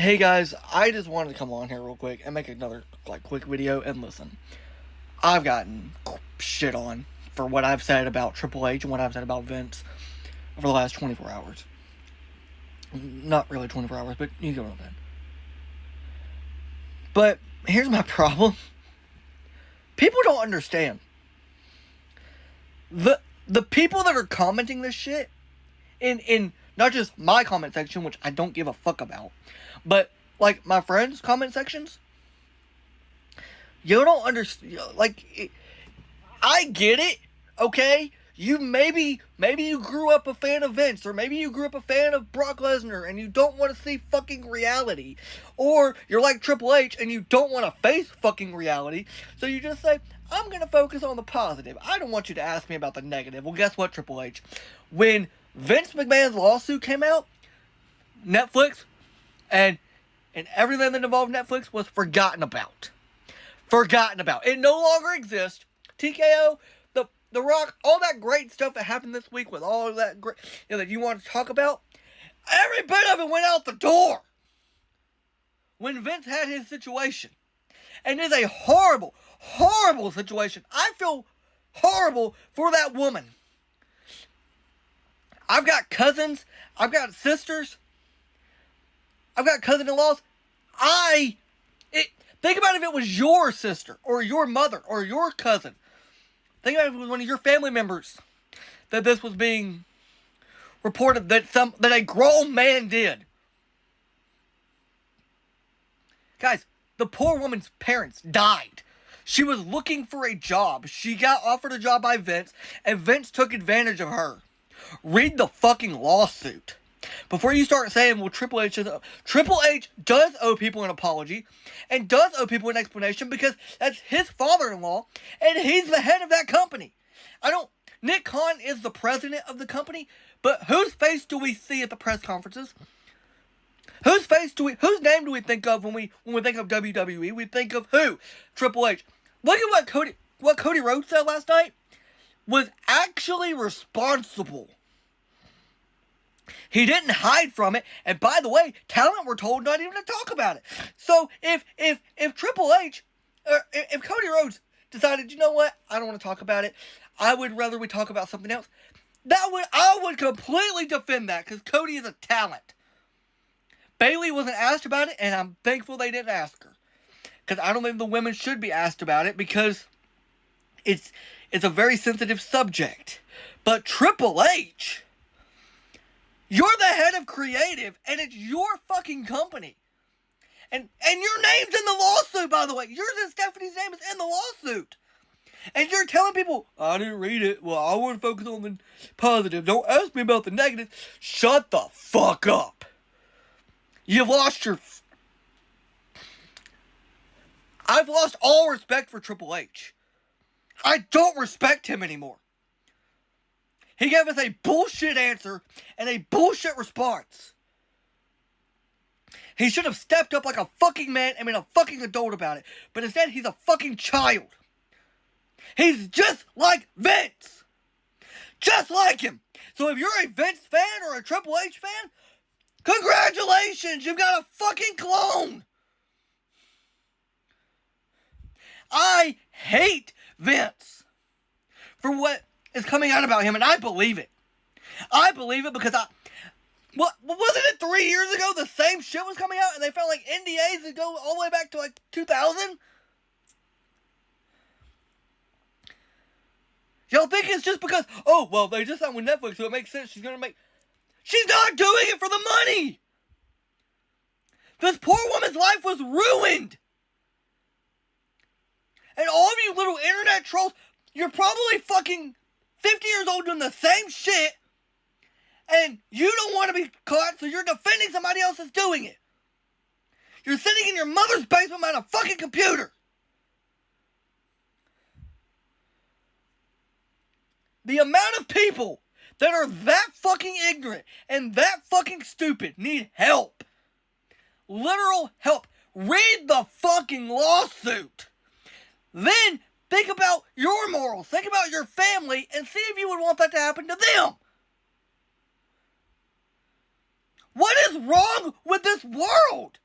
Hey guys, I just wanted to come on here real quick and make another quick video. And listen, I've gotten shit on for what I've said about Triple H and what I've said about Vince over the last 24 hours. Not really 24 hours, but you get what I'm saying. But here's my problem. People don't understand. The people that are commenting this shit in not just my comment section, which I don't give a fuck about, but like my friends' comment sections, you don't understand. I get it, okay? You maybe you grew up a fan of Vince, or maybe you grew up a fan of Brock Lesnar, and you don't want to see fucking reality, or you're like Triple H and you don't want to face fucking reality, so you just say, I'm gonna focus on the positive. I don't want you to ask me about the negative. Well, guess what, Triple H? When Vince McMahon's lawsuit came out, Netflix and everything that involved Netflix was forgotten about. Forgotten about. It no longer exists. TKO, the Rock, all that great stuff that happened this week with all of that great, that you want to talk about, every bit of it went out the door when Vince had his situation. And it's a horrible, horrible situation. I feel horrible for that woman. I've got cousins. I've got sisters. I've got cousin-in-laws. Think about if it was your sister or your mother or your cousin. Think about if it was one of your family members that this was being reported that a grown man did. Guys, the poor woman's parents died. She was looking for a job. She got offered a job by Vince, and Vince took advantage of her. Read the fucking lawsuit before you start saying, well, Triple H does owe people an apology and does owe people an explanation because that's his father-in-law and he's the head of that company. Nick Khan is the president of the company, but whose face do we see at the press conferences? Whose name do we think of when we think of WWE? We think of who? Triple H. Look at what Cody Rhodes said last night. Was actually responsible. He didn't hide from it, and by the way, talent were told not even to talk about it. So if Triple H, or if Cody Rhodes decided, you know what, I don't want to talk about it, I would rather we talk about something else, I would completely defend that, because Cody is a talent. Bayley wasn't asked about it, and I'm thankful they didn't ask her, because I don't think the women should be asked about it, because it's a very sensitive subject. But Triple H, you're the head of creative, and it's your fucking company. And your name's in the lawsuit, by the way. Yours and Stephanie's name is in the lawsuit. And you're telling people, I didn't read it. Well, I want to focus on the positive. Don't ask me about the negative. Shut the fuck up. You've lost your... I've lost all respect for Triple H. I don't respect him anymore. He gave us a bullshit answer and a bullshit response. He should have stepped up like a fucking man and been a fucking adult about it. But instead, he's a fucking child. He's just like Vince. Just like him. So if you're a Vince fan or a Triple H fan, congratulations, you've got a fucking clone. I hate Vince for what is coming out about him, and I believe it. I believe it because wasn't it 3 years ago the same shit was coming out and they felt like NDAs that go all the way back to like 2000? Y'all think it's just because, oh, well, they just signed with Netflix, so it makes sense she's not doing it for the money! This poor woman's life was ruined! And all of you little internet trolls, you're probably fucking 50 years old doing the same shit, and you don't want to be caught, so you're defending somebody else that's doing it. You're sitting in your mother's basement behind a fucking computer. The amount of people that are that fucking ignorant and that fucking stupid need help. Literal help. Read the fucking lawsuit. Then think about your morals. Think about your family and see if you would want that to happen to them. What is wrong with this world?